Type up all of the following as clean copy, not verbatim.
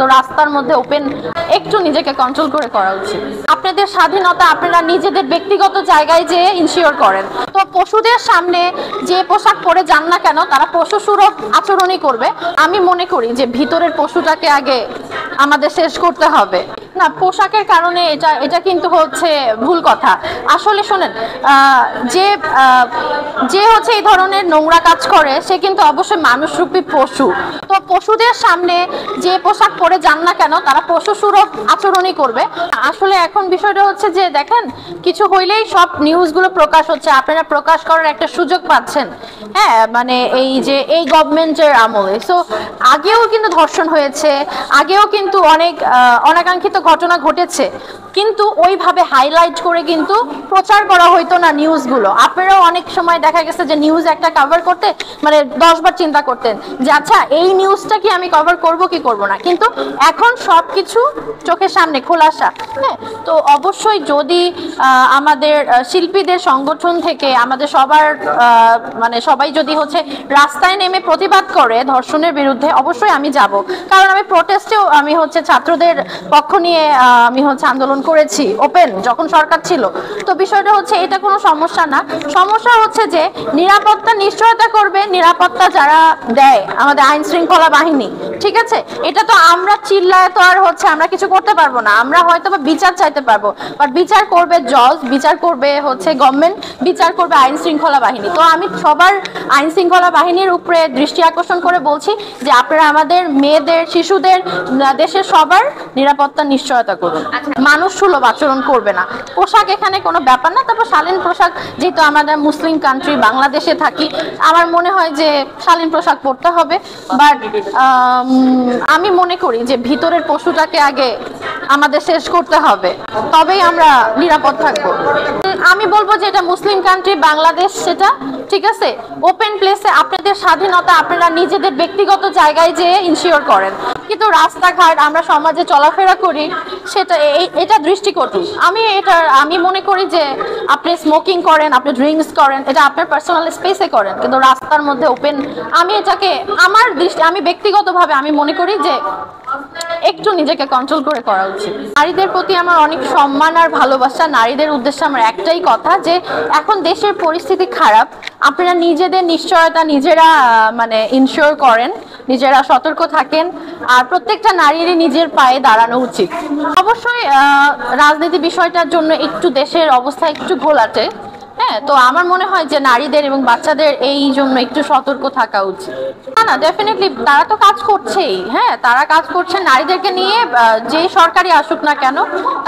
তো রাস্তার মধ্যে ওপেন একটু নিজেকে কন্ট্রোল করে করা উচিত। আপনাদের স্বাধীনতা আপনারা নিজেদের ব্যক্তিগত জায়গায় যেয়ে ইনশিওর করেন। তো পশুদের সামনে যে পোশাক পরে যান না কেন তারা পশু সুলভ আচরণই করবে। আমি মনে করি যে ভিতরের পশুটাকে আগে আমাদের শেষ করতে হবে। না, পোশাকের কারণে এটা কিন্তু হচ্ছে ভুল কথা। আসলে শোনেন, যে হচ্ছে এই ধরনের নোংরা কাজ করে সে কিন্তু অবশ্যই মানুষরূপী পশু। তো পশুদের সামনে যে পোশাক পরে যান না কেন তারা পশু সুলভ আচরণই করবে। আসলে এখন বিষয়টা হচ্ছে যে দেখেন, কিছু হইলেই সব নিউজগুলো প্রকাশ হচ্ছে, আপনারা প্রকাশ করার একটা সুযোগ পাচ্ছেন। হ্যাঁ, মানে এই গভর্নমেন্টের আমলে সো আগেও কিন্তু ধর্ষণ হয়েছে, আগেও কিন্তু অনেক অনাকাঙ্ক্ষিত ঘটনা ঘটেছে, কিন্তু ওইভাবে হাইলাইট করে কিন্তু প্রচার করা হইতো না নিউজগুলো। আপনারাও অনেক সময় দেখা গেছে যে নিউজ একটা কভার করতে মানে 10 বার চিন্তা করতেন যে আচ্ছা এই নিউজটা কি আমি কভার করব কি করব না, কিন্তু এখন সবকিছু চোখের সামনে খোলাসা। হ্যাঁ, তো অবশ্যই যদি আমাদের শিল্পীদের সংগঠন থেকে আমাদের সবার মানে সবাই যদি হচ্ছে রাস্তায় নেমে প্রতিবাদ করে ধর্ষণের বিরুদ্ধে, অবশ্যই আমি যাব। কারণ আমি প্রোটেস্টেও আমি হচ্ছে ছাত্রদের পক্ষ নিয়ে আমি হচ্ছে আন্দোলন করেছি ওপেন যখন সরকার ছিল। তো বিষয়টা হচ্ছে এটা কোনো সমস্যা না। সমস্যা হচ্ছে যে নিরাপত্তা নিশ্চয়তা করবে, নিরাপত্তা যারা দেয় আমাদের আইন শৃঙ্খলা বাহিনী, ঠিক আছে? এটা তো আমরা চিল্লায় তো আর হচ্ছে আমরা কিছু করতে পারবো না। আমরা হয়তো বা বিচার চাইতে পারবো, বাট বিচার করবে জজ, বিচার করবে হচ্ছে গভর্নমেন্ট, বিচার করবে আইন শৃঙ্খলা বাহিনী। তো আমি সবার আইন শৃঙ্খলা বাহিনীর উপরে দৃষ্টি আকর্ষণ করে বলছি যে আপনারা আমাদের মেয়েদের, শিশুদের, দেশের সবার নিরাপত্তা নিশ্চয়তা করুন। মানুষ সুলভ আচরণ করবে না। পোশাক এখানে কোনো ব্যাপার না। তারপর শালীন পোশাক, যেহেতু আমাদের মুসলিম কান্ট্রি বাংলাদেশে থাকি, আমার মনে হয় যে শালীন পোশাক পরতে হবে। বাট আমি মনে করি যে ভিতরের পশুটাকে আগে আমাদের শেষ করতে হবে, তবেই আমরা নিরাপদ থাকবো। আমি বলবো যে এটা মুসলিম কান্ট্রি বাংলাদেশ, সেটা ঠিক আছে। ওপেন প্লেসে আপনাদের স্বাধীনতা আপনারা নিজেদের ব্যক্তিগত জায়গায় যেয়ে ইনশিওর করেন, কিন্তু রাস্তাঘাট আমরা সমাজে চলাফেরা করি সেটা এটা দৃষ্টিকটু। আমি মনে করি যে আপনি স্মোকিং করেন, আপনি ড্রিঙ্কস করেন, এটা আপনার পার্সোনাল স্পেসে করেন, কিন্তু রাস্তার মধ্যে ওপেন, আমি এটাকে আমি ব্যক্তিগতভাবে আমি মনে করি যে একটু নিজেকে কন্ট্রোল করে করা উচিত। নারীদের প্রতি আমার অনেক সম্মান আর ভালোবাসা। নারীদের উদ্দেশ্যে আমার একটাই কথা যে এখন দেশের পরিস্থিতি খারাপ, আপনারা নিজেদের নিশ্চয়তা নিজেরা মানে ইনশিওর করেন, নিজেরা সতর্ক থাকেন, আর প্রত্যেকটা নারীরই নিজের পায়ে দাঁড়ানো উচিত। অবশ্যই রাজনীতি বিষয়টার জন্য একটু দেশের অবস্থা একটু ঘোলাটে। হ্যাঁ, তো আমার মনে হয় যে নারীদের এবং বাচ্চাদের এই জন্য একটু সতর্ক থাকা উচিত। না, ডেফিনেটলি তারা তো কাজ করছেই। হ্যাঁ, তারা কাজ করছে নারীদেরকে নিয়ে, যে সরকারি আসুক না কেন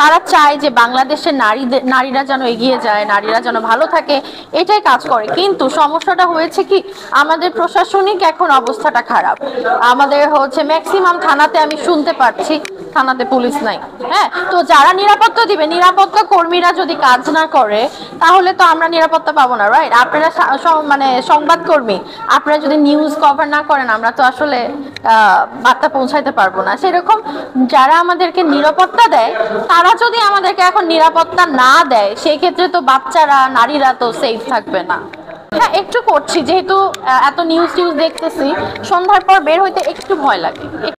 তারা চায় যে বাংলাদেশের নারীরা যেন এগিয়ে যায়, নারীরা যেন ভালো থাকে, এটাই কাজ করে। কিন্তু সমস্যাটা হয়েছে কি, আমাদের প্রশাসনিক এখন অবস্থাটা খারাপ। আমাদের হচ্ছে ম্যাক্সিমাম থানাতে আমি শুনতে পাচ্ছি থানাতে পুলিশ নাই। হ্যাঁ, তো যারা নিরাপত্তা দিবে, নিরাপত্তা কর্মীরা যদি কাজ না করে তাহলে তো আমরা নিরাপত্তা পাবো না, রাইট? আপনারা মানে সংবাদকর্মী, আপনারা যদি নিউজ কভার না করেন আমরা তো আসলে বার্তা পৌঁছাইতে পারবো না। সেরকম যারা আমাদেরকে নিরাপত্তা দেয় তারা যদি আমাদেরকে এখন নিরাপত্তা না দেয়, সেই ক্ষেত্রে তো বাচ্চারা, নারীরা তো সেফ থাকবে না। হ্যাঁ, একটু করছি, যেহেতু এত নিউজ দেখতেছি, সন্ধ্যার পর বের হইতে একটু ভয় লাগে।